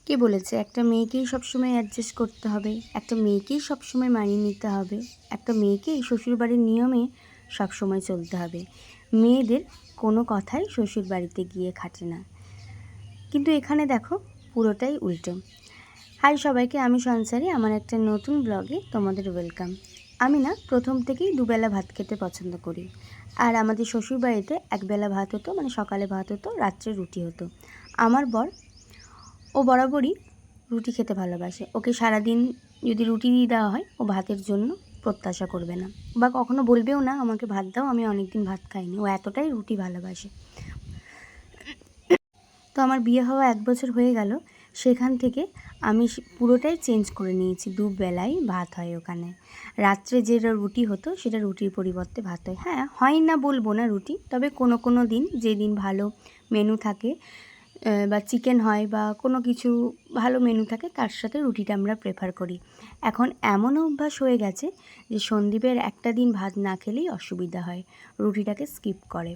কে বলেছে একটা মেয়েকেই সবসময় অ্যাডজাস্ট করতে হবে, একটা মেয়েকেই সবসময় মানিয়ে নিতে হবে, একটা মেয়েকেই শ্বশুরবাড়ির নিয়মে সবসময় চলতে হবে? মেয়েদের কোনো কথাই শ্বশুর বাড়িতে গিয়ে খাটে না। কিন্তু এখানে দেখো পুরোটাই উল্টো। হাই সবাইকে, আমি সংসারী, আমার একটা নতুন ব্লগে তোমাদের ওয়েলকাম। আমি না প্রথম থেকেই দুবেলা ভাত খেতে পছন্দ করি। আর আমাদের শ্বশুরবাড়িতে একবেলা ভাত হতো, মানে সকালে ভাত হতো, রাত্রে রুটি হতো। আমার বর ও বরাবরই রুটি খেতে ভালোবাসে। ওকে সারাদিন যদি রুটি দিয়ে দেওয়া হয় ও ভাতের জন্য প্রত্যাশা করবে না, বা কখনো বলবেও না আমাকে ভাত দাও, আমি অনেক দিন ভাত খাইনি। ও এতটাই রুটি ভালোবাসে। তো আমার বিয়ে হওয়া 1 বছর হয়ে গেল, সেখান থেকে আমি পুরোটাই চেঞ্জ করে নিয়েছি। দুবেলাই ভাত হয় ওখানে। রাত্রে যেটা রুটি হতো সেটা রুটির পরিবর্তে ভাত হয়। হ্যাঁ, হয় না বলবো না রুটি, তবে কোনো দিন যেদিন ভালো মেনু থাকে বা চিকেন হয় বা কোনো কিছু ভালো মেনু থাকে, তার সাথে রুটিটা আমরা প্রেফার করি। এখন এমন অভ্যাস হয়ে গেছে যে সন্দীপের একটা দিন ভাত না খেলেই অসুবিধা হয়, রুটিটাকে স্কিপ করে।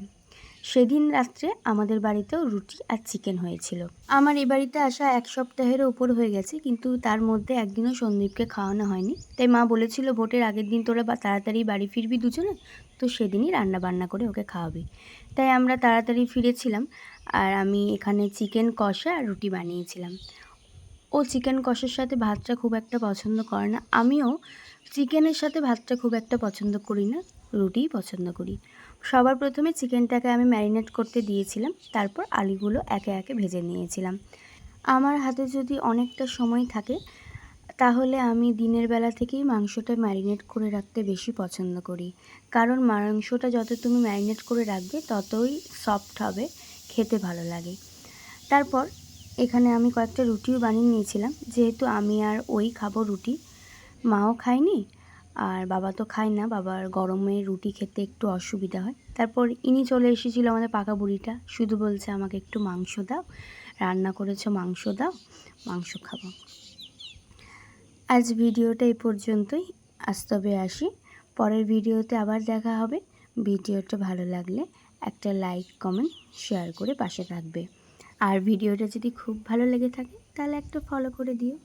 সেদিন রাত্রে আমাদের বাড়িতেও রুটি আর চিকেন হয়েছিল। আমার এই বাড়িতে আসা 1 সপ্তাহেরও উপর হয়ে গেছে, কিন্তু তার মধ্যে একদিনও সন্দীপকে খাওয়ানো হয়নি। তাই মা বলেছিল ভোটের আগের দিন তোরা তাড়াতাড়ি বাড়ি ফিরবি দুজনে, তো সেদিনই রান্না বান্না করে ওকে খাওয়াবি। তাই আমরা তাড়াতাড়ি ফিরেছিলাম, আর আমি এখানে চিকেন কষা আর রুটি বানিয়েছিলাম। ও চিকেন কষার সাথে ভাতটা খুব একটা পছন্দ করে না, আমিও চিকেনের সাথে ভাতটা খুব একটা পছন্দ করি না, রুটিই পছন্দ করি। সবার প্রথমে চিকেনটাকে আমি ম্যারিনেট করতে দিয়েছিলাম, তারপর আলুগুলো একে একে ভেজে নিয়েছিলাম। আমার হাতে যদি অনেকটা সময় থাকে তাহলে আমি দিনের বেলা থেকেই মাংসটা ম্যারিনেট করে রাখতে বেশি পছন্দ করি, কারণ মাংসটা যত তুমি ম্যারিনেট করে রাখবে ততই সফট হবে, খেতে ভালো লাগে। তারপর এখানে আমি কয়েকটা রুটিও বানিয়ে নিয়েছিলাম, যেহেতু আমি আর ওই খাবো রুটি, মাও খায়নি আর বাবা তো খায় না, বাবার গরমে রুটি খেতে একটু অসুবিধা হয়। তারপর ইনি চলে এসেছিলো, আমাদের পাকা বুড়িটা, শুধু বলছে আমাকে একটু মাংস দাও, রান্না করেছো মাংস দাও, মাংস খাবো। আজ ভিডিওটা এই পর্যন্তই, আজ তবে আসি। পরের ভিডিওতে আবার দেখা হবে। ভিডিওটা ভালো লাগলে একটা লাইক কমেন্ট শেয়ার করে পাশে থাকবে। আর ভিডিওটা যদি খুব ভালো লেগে থাকে তাহলে একটা ফলো করে দিও।